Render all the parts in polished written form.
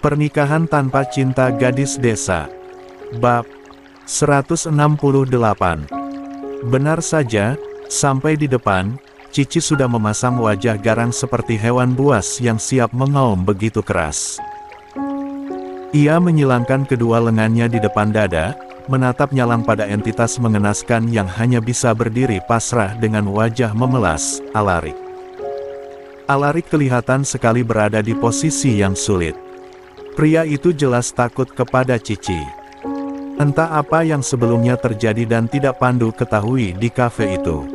Pernikahan tanpa cinta gadis desa. Bab 168. Benar saja, sampai di depan, Cici sudah memasang wajah garang seperti hewan buas yang siap mengaum begitu keras. Ia menyilangkan kedua lengannya di depan dada, menatap nyalang pada entitas mengenaskan yang hanya bisa berdiri pasrah dengan wajah memelas, Alarik. Alarik kelihatan sekali berada di posisi yang sulit. Pria itu jelas takut kepada Cici. Entah apa yang sebelumnya terjadi dan tidak Pandu ketahui di kafe itu.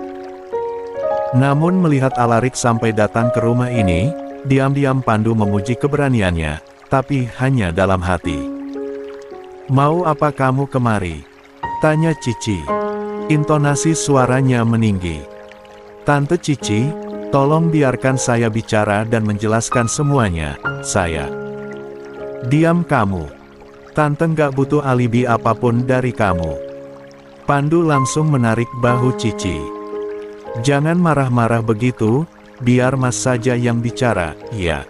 Namun melihat Alarik sampai datang ke rumah ini, diam-diam Pandu memuji keberaniannya, tapi hanya dalam hati. "Mau apa kamu kemari?" tanya Cici. Intonasi suaranya meninggi. "Tante Cici, tolong biarkan saya bicara dan menjelaskan semuanya, saya." "Diam kamu. Tante nggak butuh alibi apapun dari kamu." Pandu langsung menarik bahu Cici. "Jangan marah-marah begitu, biar Mas saja yang bicara, ya,"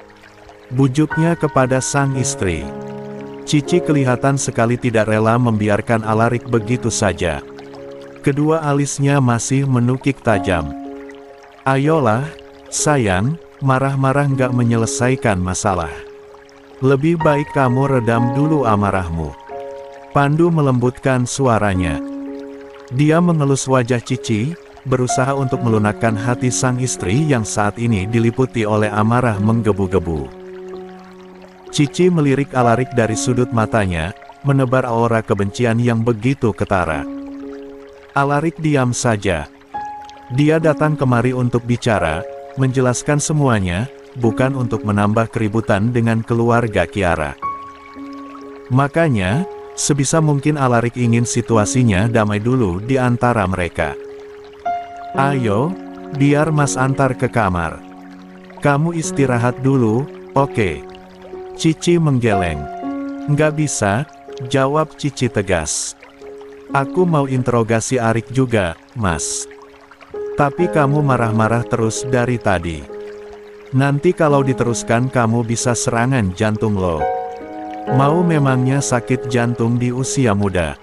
bujuknya kepada sang istri. Cici kelihatan sekali tidak rela membiarkan Alarik begitu saja. Kedua alisnya masih menukik tajam. "Ayolah, sayang, marah-marah nggak menyelesaikan masalah. Lebih baik kamu redam dulu amarahmu." Pandu melembutkan suaranya. Dia mengelus wajah Cici, berusaha untuk melunakkan hati sang istri yang saat ini diliputi oleh amarah menggebu-gebu. Cici melirik Alarik dari sudut matanya, menebar aura kebencian yang begitu ketara. Alarik diam saja. Dia datang kemari untuk bicara, menjelaskan semuanya, bukan untuk menambah keributan dengan keluarga Kiara. Makanya, sebisa mungkin Alarik ingin situasinya damai dulu di antara mereka. "Ayo, biar Mas antar ke kamar. Kamu istirahat dulu, oke?" Cici menggeleng. "Nggak bisa," jawab Cici tegas. "Aku mau interogasi Arik juga, Mas. Tapi kamu marah-marah terus dari tadi. Nanti kalau diteruskan kamu bisa serangan jantung loh. Mau memangnya sakit jantung di usia muda?"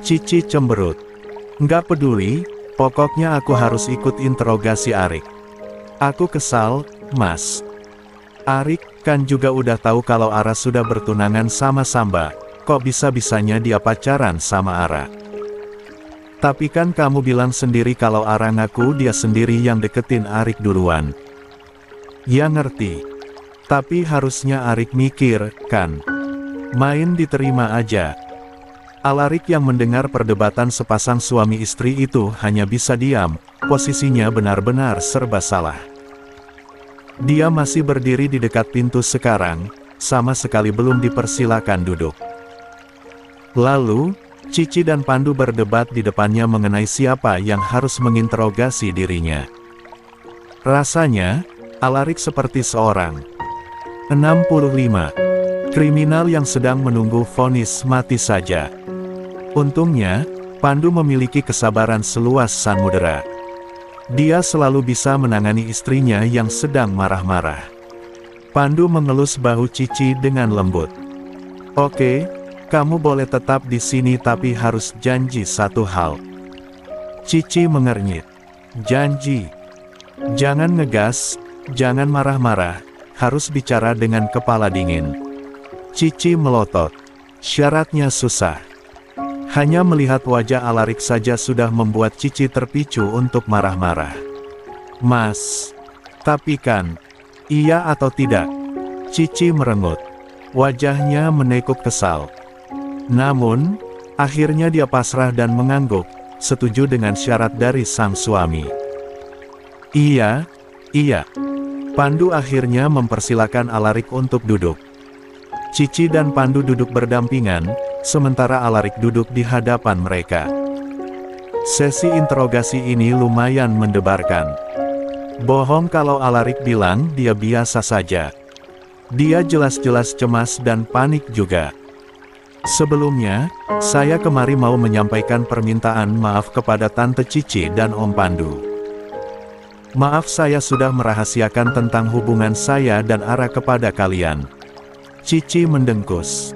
Cici cemberut. "Nggak peduli, pokoknya aku harus ikut interogasi Arik. Aku kesal, Mas. Arik kan juga udah tahu kalau Ara sudah bertunangan sama Samba, kok bisa-bisanya dia pacaran sama Ara? Tapi kan kamu bilang sendiri kalau Ara ngaku dia sendiri yang deketin Arik duluan." "Ya ngerti. Tapi harusnya Arik mikir, kan? Main diterima aja." Alarik yang mendengar perdebatan sepasang suami istri itu hanya bisa diam, posisinya benar-benar serba salah. Dia masih berdiri di dekat pintu sekarang, sama sekali belum dipersilakan duduk. Lalu, Cici dan Pandu berdebat di depannya mengenai siapa yang harus menginterogasi dirinya. Rasanya, Alarik seperti seorang 65 kriminal yang sedang menunggu vonis mati saja. Untungnya, Pandu memiliki kesabaran seluas samudera. Dia selalu bisa menangani istrinya yang sedang marah-marah. Pandu mengelus bahu Cici dengan lembut. "Oke, kamu boleh tetap di sini tapi harus janji satu hal." Cici mengernyit. "Janji?" "Jangan ngegas, jangan marah-marah, harus bicara dengan kepala dingin." Cici melotot. Syaratnya susah. Hanya melihat wajah Alarik saja sudah membuat Cici terpicu untuk marah-marah. "Mas, tapi kan, iya atau tidak?" Cici merengut. Wajahnya menekuk kesal. Namun, akhirnya dia pasrah dan mengangguk, setuju dengan syarat dari sang suami. "Iya, iya." Pandu akhirnya mempersilakan Alarik untuk duduk. Cici dan Pandu duduk berdampingan, sementara Alarik duduk di hadapan mereka. Sesi interogasi ini lumayan mendebarkan. Bohong kalau Alarik bilang dia biasa saja. Dia jelas-jelas cemas dan panik juga. "Sebelumnya, saya kemari mau menyampaikan permintaan maaf kepada Tante Cici dan Om Pandu. Maaf saya sudah merahasiakan tentang hubungan saya dan Ara kepada kalian. Cici mendengkus.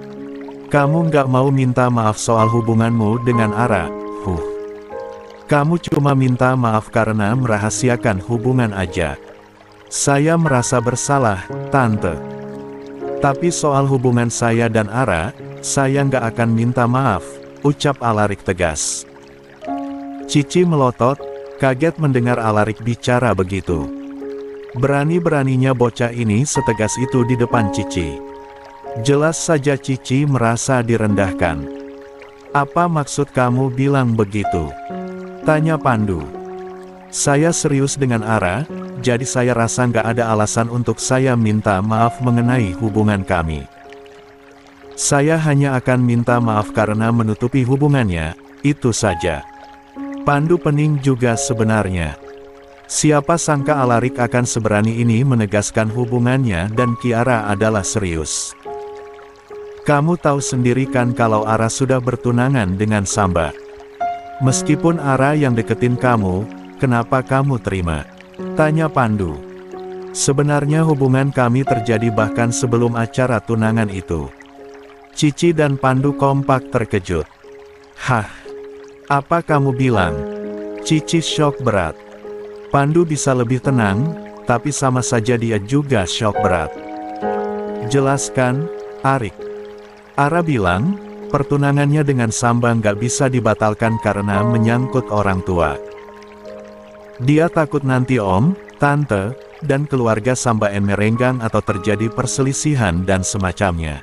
Kamu nggak mau minta maaf soal hubunganmu dengan Ara, Kamu cuma minta maaf karena merahasiakan hubungan aja. Saya merasa bersalah, Tante. Tapi soal hubungan saya dan Ara, saya nggak akan minta maaf, ucap Alarik tegas. Cici melotot, kaget mendengar Alarik bicara begitu. Berani-beraninya bocah ini setegas itu di depan Cici. Jelas saja Cici merasa direndahkan. Apa maksud kamu bilang begitu? Tanya Pandu. Saya serius dengan Ara, jadi saya rasa nggak ada alasan untuk saya minta maaf mengenai hubungan kami. Saya hanya akan minta maaf karena menutupi hubungannya, itu saja. Pandu pening juga sebenarnya. Siapa sangka Alarik akan seberani ini menegaskan hubungannya dan Kiara adalah serius. Kamu tahu sendiri kan kalau Ara sudah bertunangan dengan Samba. Meskipun Ara yang deketin kamu, kenapa kamu terima? Tanya Pandu. Sebenarnya hubungan kami terjadi bahkan sebelum acara tunangan itu. Cici dan Pandu kompak terkejut. Hah? Apa kamu bilang? Cici syok berat. Pandu bisa lebih tenang, tapi sama saja dia juga syok berat. Jelaskan, Arik. Ara bilang, pertunangannya dengan Samba nggak bisa dibatalkan karena menyangkut orang tua. Dia takut nanti Om, Tante, dan keluarga Samba merenggang atau terjadi perselisihan dan semacamnya.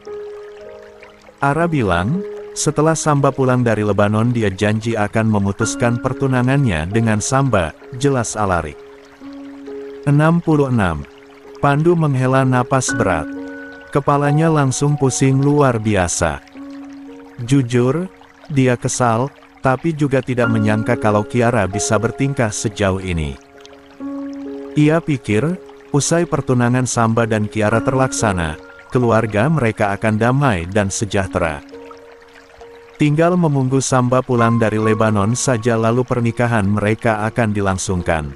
Ara bilang, setelah Samba pulang dari Lebanon dia janji akan memutuskan pertunangannya dengan Samba, jelas Alarik. 66. Pandu menghela napas berat. Kepalanya langsung pusing luar biasa. Jujur, dia kesal, tapi juga tidak menyangka kalau Kiara bisa bertingkah sejauh ini. Ia pikir, usai pertunangan Samba dan Kiara terlaksana, keluarga mereka akan damai dan sejahtera. Tinggal menunggu Samba pulang dari Lebanon saja lalu pernikahan mereka akan dilangsungkan.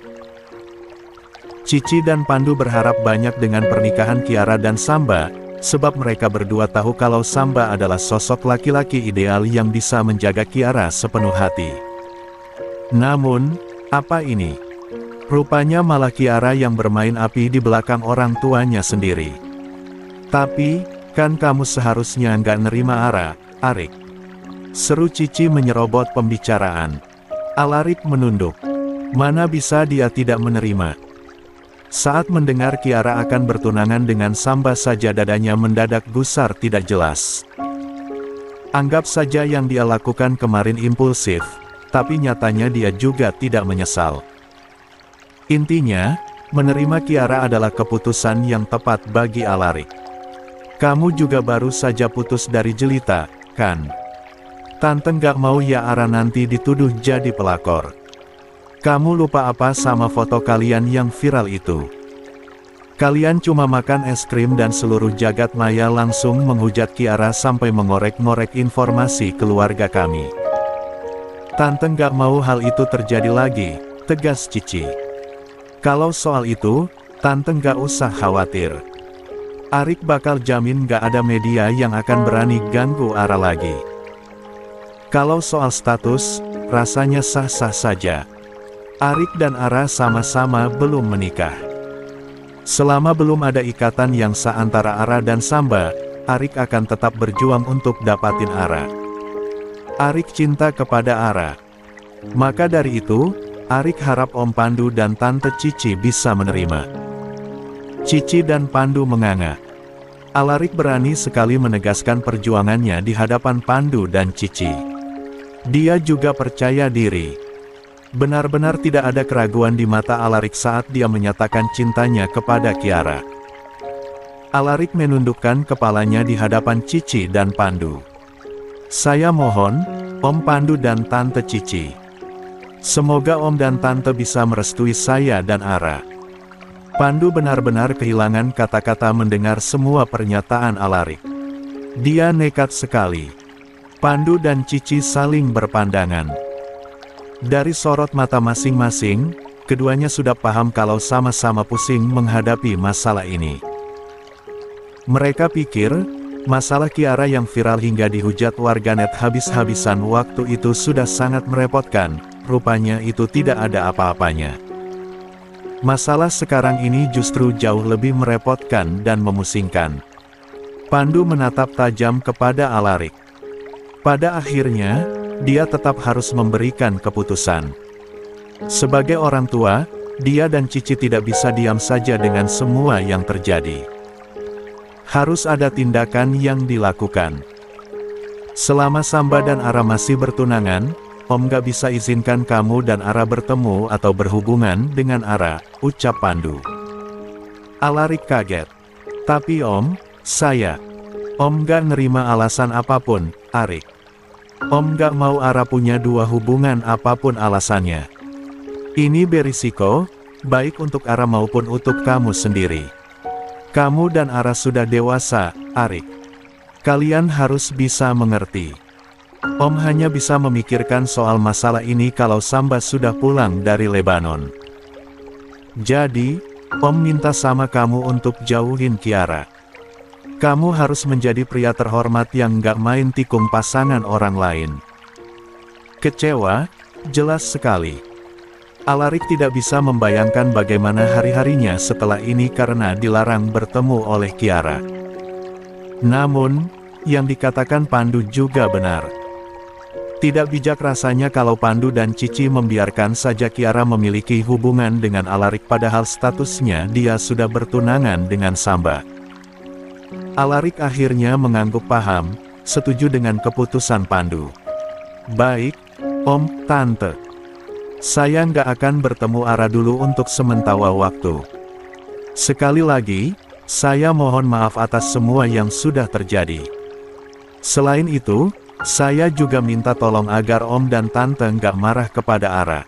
Cici dan Pandu berharap banyak dengan pernikahan Kiara dan Samba, sebab mereka berdua tahu kalau Samba adalah sosok laki-laki ideal yang bisa menjaga Kiara sepenuh hati. Namun, apa ini? Rupanya malah Kiara yang bermain api di belakang orang tuanya sendiri. Tapi, kan kamu seharusnya nggak nerima Ara, Arik. Seru Cici menyerobot pembicaraan. Alarik menunduk. Mana bisa dia tidak menerima? Saat mendengar Kiara akan bertunangan dengan Samba saja dadanya mendadak gusar tidak jelas. Anggap saja yang dia lakukan kemarin impulsif, tapi nyatanya dia juga tidak menyesal. Intinya, menerima Kiara adalah keputusan yang tepat bagi Alarik. Kamu juga baru saja putus dari Jelita, kan? Tante nggak mau ya Ara nanti dituduh jadi pelakor. Kamu lupa apa sama foto kalian yang viral itu? Kalian cuma makan es krim dan seluruh jagat maya langsung menghujat Kiara sampai mengorek-ngorek informasi keluarga kami. Tante nggak mau hal itu terjadi lagi, tegas Cici. Kalau soal itu, Tante nggak usah khawatir. Arik bakal jamin nggak ada media yang akan berani ganggu Ara lagi. Kalau soal status, rasanya sah-sah saja. Arik dan Ara sama-sama belum menikah. Selama belum ada ikatan yang sah antara Ara dan Samba, Arik akan tetap berjuang untuk dapatin Ara. Arik cinta kepada Ara. Maka dari itu, Arik harap Om Pandu dan Tante Cici bisa menerima. Cici dan Pandu menganga. Alarik berani sekali menegaskan perjuangannya di hadapan Pandu dan Cici. Dia juga percaya diri. Benar-benar tidak ada keraguan di mata Alarik saat dia menyatakan cintanya kepada Kiara. Alarik menundukkan kepalanya di hadapan Cici dan Pandu. Saya mohon, Om Pandu dan Tante Cici. Semoga Om dan Tante bisa merestui saya dan Ara. Pandu benar-benar kehilangan kata-kata mendengar semua pernyataan Alarik. Dia nekat sekali. Pandu dan Cici saling berpandangan. Dari sorot mata masing-masing, keduanya sudah paham kalau sama-sama pusing menghadapi masalah ini. Mereka pikir, Masalah Kiara yang viral hingga dihujat warganet habis-habisan waktu itu sudah sangat merepotkan, rupanya itu tidak ada apa-apanya. Masalah sekarang ini justru jauh lebih merepotkan dan memusingkan. Pandu menatap tajam kepada Alarik. Pada akhirnya, dia tetap harus memberikan keputusan. Sebagai orang tua, dia dan Cici tidak bisa diam saja dengan semua yang terjadi. Harus ada tindakan yang dilakukan. Selama Samba dan Ara masih bertunangan, Om gak bisa izinkan kamu dan Ara bertemu atau berhubungan dengan Ara, ucap Pandu. Alarik kaget. Tapi Om, Om gak nerima alasan apapun, Arik. Om gak mau Ara punya dua hubungan apapun alasannya. Ini berisiko, baik untuk Ara maupun untuk kamu sendiri. Kamu dan Ara sudah dewasa, Arik. Kalian harus bisa mengerti. Om hanya bisa memikirkan soal masalah ini kalau Samba sudah pulang dari Lebanon. Jadi, Om minta sama kamu untuk jauhin Kiara. Kamu harus menjadi pria terhormat yang gak main tikung pasangan orang lain. Kecewa? Jelas sekali. Alarik tidak bisa membayangkan bagaimana hari-harinya setelah ini karena dilarang bertemu oleh Kiara. Namun, yang dikatakan Pandu juga benar. Tidak bijak rasanya kalau Pandu dan Cici membiarkan saja Kiara memiliki hubungan dengan Alarik padahal statusnya dia sudah bertunangan dengan Samba. Alarik akhirnya mengangguk paham, setuju dengan keputusan Pandu. Baik, Om, Tante. Saya nggak akan bertemu Ara dulu untuk sementara waktu. Sekali lagi, saya mohon maaf atas semua yang sudah terjadi. Selain itu, saya juga minta tolong agar Om dan Tante nggak marah kepada Ara.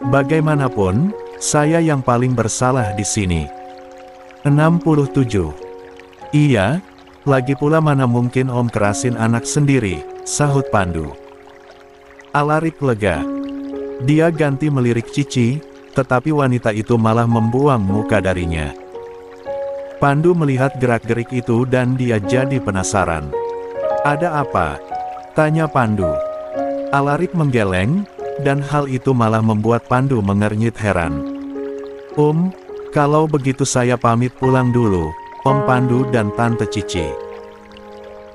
Bagaimanapun, saya yang paling bersalah di sini. 67. Iya, lagi pula mana mungkin Om kerasin anak sendiri, sahut Pandu. Alarik lega. Dia ganti melirik Cici, tetapi wanita itu malah membuang muka darinya. Pandu melihat gerak-gerik itu dan dia jadi penasaran. Ada apa? Tanya Pandu. Alarik menggeleng, dan hal itu malah membuat Pandu mengernyit heran. Kalau begitu saya pamit pulang dulu, Om Pandu dan Tante Cici.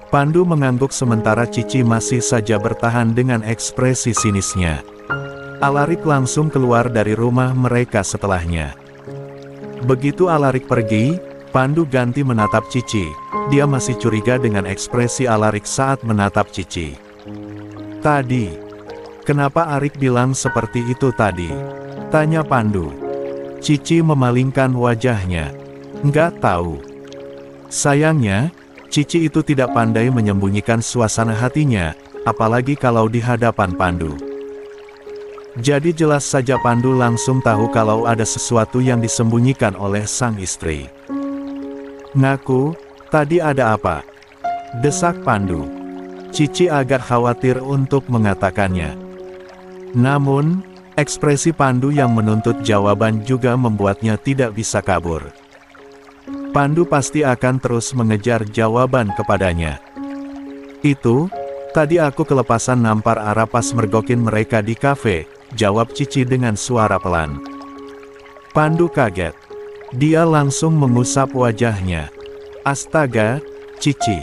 Pandu mengangguk sementara Cici masih saja bertahan dengan ekspresi sinisnya. Alarik langsung keluar dari rumah mereka setelahnya. Begitu Alarik pergi, Pandu ganti menatap Cici. Dia masih curiga dengan ekspresi Alarik saat menatap Cici. Tadi, kenapa Arik bilang seperti itu tadi? Tanya Pandu. Cici memalingkan wajahnya. Nggak tahu. Sayangnya, Cici itu tidak pandai menyembunyikan suasana hatinya, apalagi kalau di hadapan Pandu. Jadi jelas saja Pandu langsung tahu kalau ada sesuatu yang disembunyikan oleh sang istri. Ngaku, tadi ada apa? Desak Pandu. Cici agak khawatir untuk mengatakannya. Namun, ekspresi Pandu yang menuntut jawaban juga membuatnya tidak bisa kabur. Pandu pasti akan terus mengejar jawaban kepadanya. Itu, tadi aku kelepasan nampar Ara pas mergokin mereka di kafe, jawab Cici dengan suara pelan. Pandu kaget. Dia langsung mengusap wajahnya. Astaga, Cici.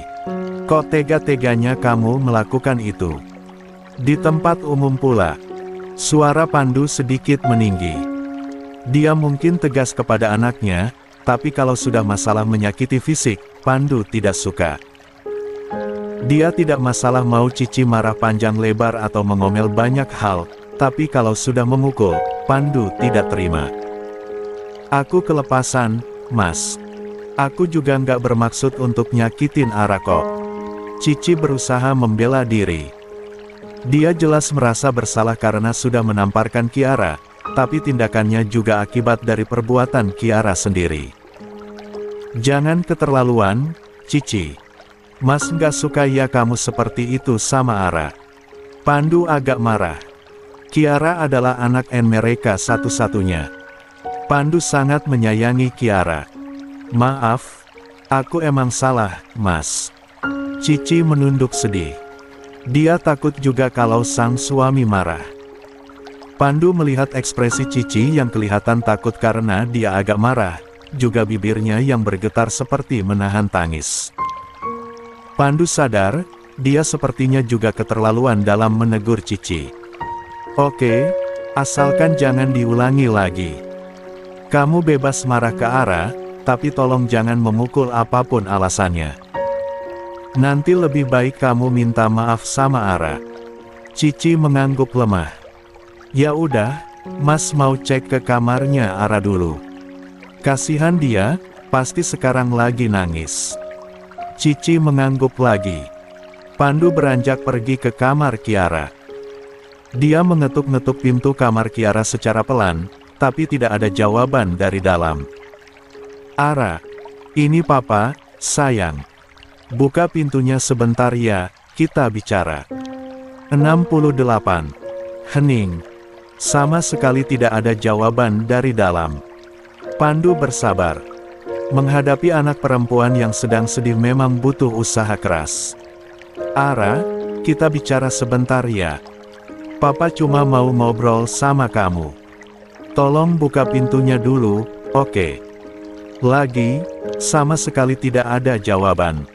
Kok tega-teganya kamu melakukan itu? Di tempat umum pula. Suara Pandu sedikit meninggi. Dia mungkin tegas kepada anaknya, tapi kalau sudah masalah menyakiti fisik, Pandu tidak suka. Dia tidak masalah mau Cici marah panjang lebar atau mengomel banyak hal, tapi kalau sudah memukul, Pandu tidak terima. Aku kelepasan, Mas. Aku juga nggak bermaksud untuk nyakitin Ara kok. Cici berusaha membela diri. Dia jelas merasa bersalah karena sudah menamparkan Kiara, tapi tindakannya juga akibat dari perbuatan Kiara sendiri. Jangan keterlaluan, Cici. Mas nggak suka ya kamu seperti itu sama Ara. Pandu agak marah. Kiara adalah anak mereka satu-satunya. Pandu sangat menyayangi Kiara. Maaf, Aku emang salah, Mas. Cici menunduk sedih. Dia takut juga kalau sang suami marah. Pandu melihat ekspresi Cici yang kelihatan takut karena dia agak marah, juga bibirnya yang bergetar seperti menahan tangis. Pandu sadar, dia sepertinya juga keterlaluan dalam menegur Cici. Oke, asalkan jangan diulangi lagi. Kamu bebas marah ke Ara, tapi tolong jangan memukul apapun alasannya. Nanti lebih baik kamu minta maaf sama Ara. Cici mengangguk lemah. Ya udah, Mas mau cek ke kamarnya Ara dulu. Kasihan dia, pasti sekarang lagi nangis. Cici mengangguk lagi. Pandu beranjak pergi ke kamar Kiara. Dia mengetuk-ngetuk pintu kamar Kiara secara pelan, tapi tidak ada jawaban dari dalam. Ara, ini Papa, sayang. Buka pintunya sebentar ya, kita bicara. 68. Hening. Sama sekali tidak ada jawaban dari dalam. Pandu bersabar. Menghadapi anak perempuan yang sedang sedih memang butuh usaha keras. Ara, kita bicara sebentar ya. Papa cuma mau ngobrol sama kamu. Tolong buka pintunya dulu, oke? Lagi, sama sekali tidak ada jawaban.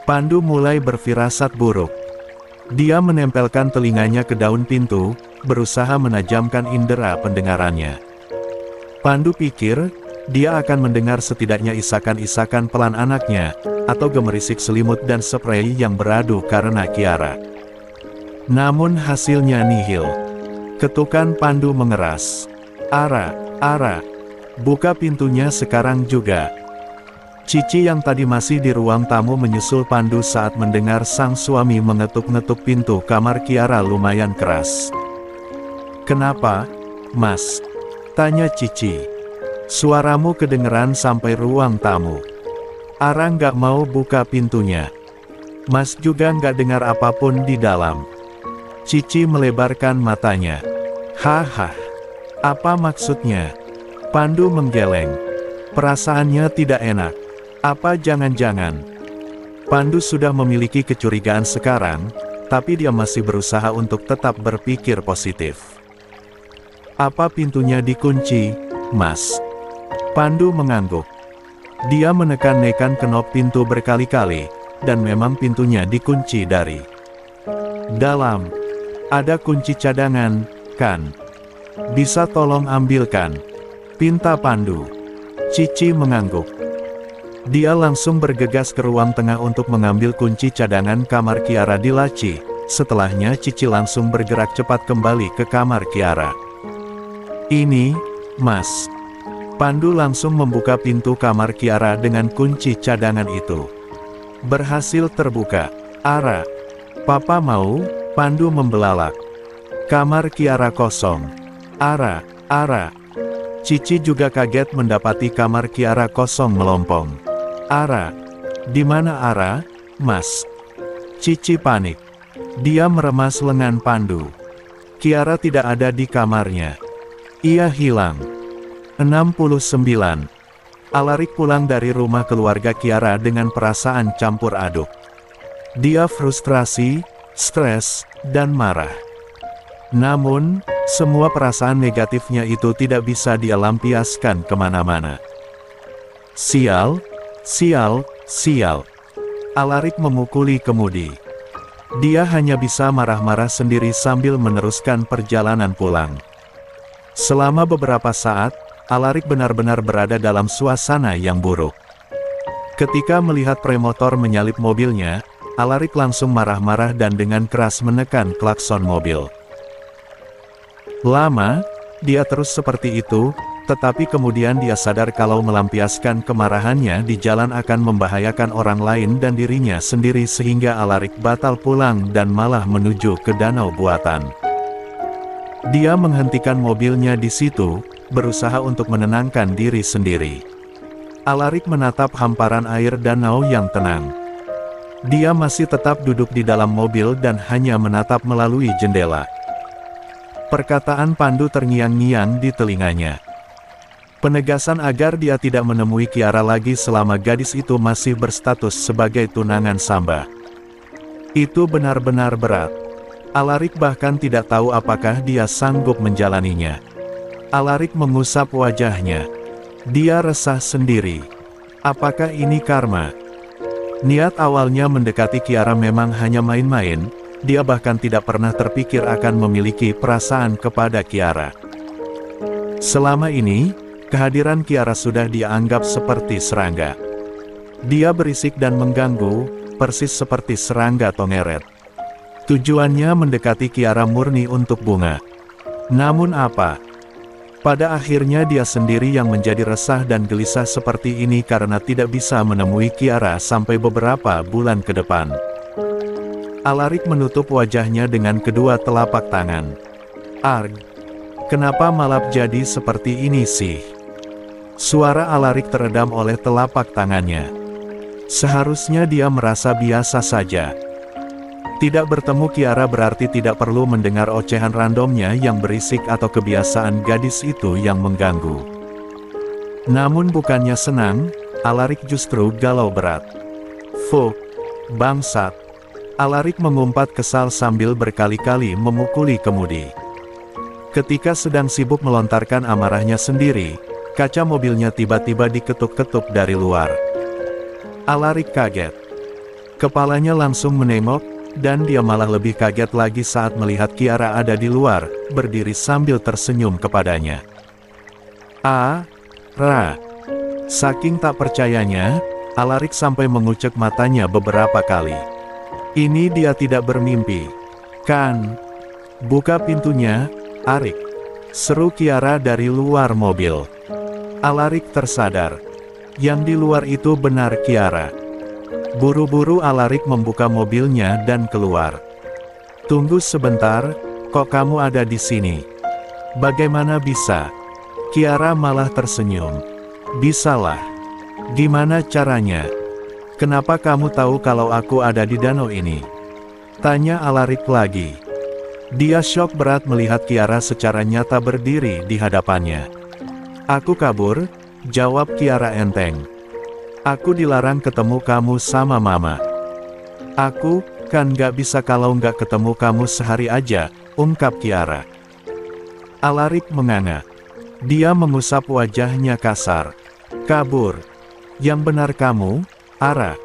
Pandu mulai berfirasat buruk. Dia menempelkan telinganya ke daun pintu, berusaha menajamkan indera pendengarannya. Pandu pikir, dia akan mendengar setidaknya isakan-isakan pelan anaknya, atau gemerisik selimut dan spray yang beradu karena Kiara. Namun hasilnya nihil. Ketukan Pandu mengeras. Ara, buka pintunya sekarang juga. Cici yang tadi masih di ruang tamu menyusul Pandu saat mendengar sang suami mengetuk-ngetuk pintu kamar Kiara lumayan keras. Kenapa, Mas? Tanya Cici. Suaramu kedengeran sampai ruang tamu. Ara nggak mau buka pintunya. Mas juga nggak dengar apapun di dalam. Cici melebarkan matanya. Haha. Apa maksudnya? Pandu menggeleng. Perasaannya tidak enak. Apa jangan-jangan Pandu sudah memiliki kecurigaan sekarang, tapi dia masih berusaha untuk tetap berpikir positif. Apa pintunya dikunci, Mas? Pandu mengangguk. Dia menekan-nekan knop pintu berkali-kali, dan memang pintunya dikunci dari dalam. Ada kunci cadangan, kan? Bisa tolong ambilkan? Pinta Pandu. Cici mengangguk. Dia langsung bergegas ke ruang tengah untuk mengambil kunci cadangan kamar Kiara di laci. Setelahnya Cici langsung bergerak cepat kembali ke kamar Kiara. Ini, Mas. Pandu langsung membuka pintu kamar Kiara dengan kunci cadangan itu. Berhasil terbuka. Ara, Papa mau? Pandu membelalak. Kamar Kiara kosong. Ara. Cici juga kaget mendapati kamar Kiara kosong melompong. Ara, di mana Ara, Mas? Cici panik. Dia meremas lengan Pandu. Kiara tidak ada di kamarnya. Ia hilang. 69. Alarik pulang dari rumah keluarga Kiara dengan perasaan campur aduk. Dia frustrasi, stres, dan marah. Namun, semua perasaan negatifnya itu tidak bisa dia lampiaskan kemana-mana. Sial. Alarik memukuli kemudi. Dia hanya bisa marah-marah sendiri sambil meneruskan perjalanan pulang. Selama beberapa saat, Alarik benar-benar berada dalam suasana yang buruk. Ketika melihat premotor menyalip mobilnya, Alarik langsung marah-marah dan dengan keras menekan klakson mobil. Lama, dia terus seperti itu, tetapi kemudian dia sadar kalau melampiaskan kemarahannya di jalan akan membahayakan orang lain dan dirinya sendiri sehingga Alarik batal pulang dan malah menuju ke danau buatan. Dia menghentikan mobilnya di situ, berusaha untuk menenangkan diri sendiri. Alarik menatap hamparan air danau yang tenang. Dia masih tetap duduk di dalam mobil dan hanya menatap melalui jendela. Perkataan Pandu terngiang-ngiang di telinganya. Penegasan agar dia tidak menemui Kiara lagi selama gadis itu masih berstatus sebagai tunangan Samba. Itu benar-benar berat. Alarik bahkan tidak tahu apakah dia sanggup menjalaninya. Alarik mengusap wajahnya. Dia resah sendiri. Apakah ini karma? Niat awalnya mendekati Kiara memang hanya main-main, dia bahkan tidak pernah terpikir akan memiliki perasaan kepada Kiara. Selama ini, kehadiran Kiara sudah dia anggap seperti serangga. Dia berisik dan mengganggu, persis seperti serangga tongeret. Tujuannya mendekati Kiara murni untuk bunga. Namun apa? Pada akhirnya dia sendiri yang menjadi resah dan gelisah seperti ini karena tidak bisa menemui Kiara sampai beberapa bulan ke depan. Alarik menutup wajahnya dengan kedua telapak tangan. Arg, kenapa malah jadi seperti ini sih? Suara Alarik teredam oleh telapak tangannya. Seharusnya dia merasa biasa saja. Tidak bertemu Kiara berarti tidak perlu mendengar ocehan randomnya yang berisik atau kebiasaan gadis itu yang mengganggu. Namun bukannya senang, Alarik justru galau berat. Fuck, bangsat. Alarik mengumpat kesal sambil berkali-kali memukuli kemudi. Ketika sedang sibuk melontarkan amarahnya sendiri, kaca mobilnya tiba-tiba diketuk-ketuk dari luar. Alarik kaget. Kepalanya langsung menengok, dan dia malah lebih kaget lagi saat melihat Kiara ada di luar, berdiri sambil tersenyum kepadanya. Saking tak percayanya, Alarik sampai mengucek matanya beberapa kali. Ini dia tidak bermimpi, kan? Buka pintunya, Arik. Seru Kiara dari luar mobil. Alarik tersadar. Yang di luar itu benar Kiara. Buru-buru Alarik membuka mobilnya dan keluar. Tunggu sebentar, kok kamu ada di sini? Bagaimana bisa? Kiara malah tersenyum. Bisalah. Gimana caranya? Kenapa kamu tahu kalau aku ada di danau ini? Tanya Alarik lagi. Dia syok berat melihat Kiara secara nyata berdiri di hadapannya. Aku kabur, jawab Kiara enteng. Aku dilarang ketemu kamu sama mama. Aku, kan gak bisa kalau gak ketemu kamu sehari aja, ungkap Kiara. Alarik menganga. Dia mengusap wajahnya kasar. Kabur. Yang benar kamu, Ara.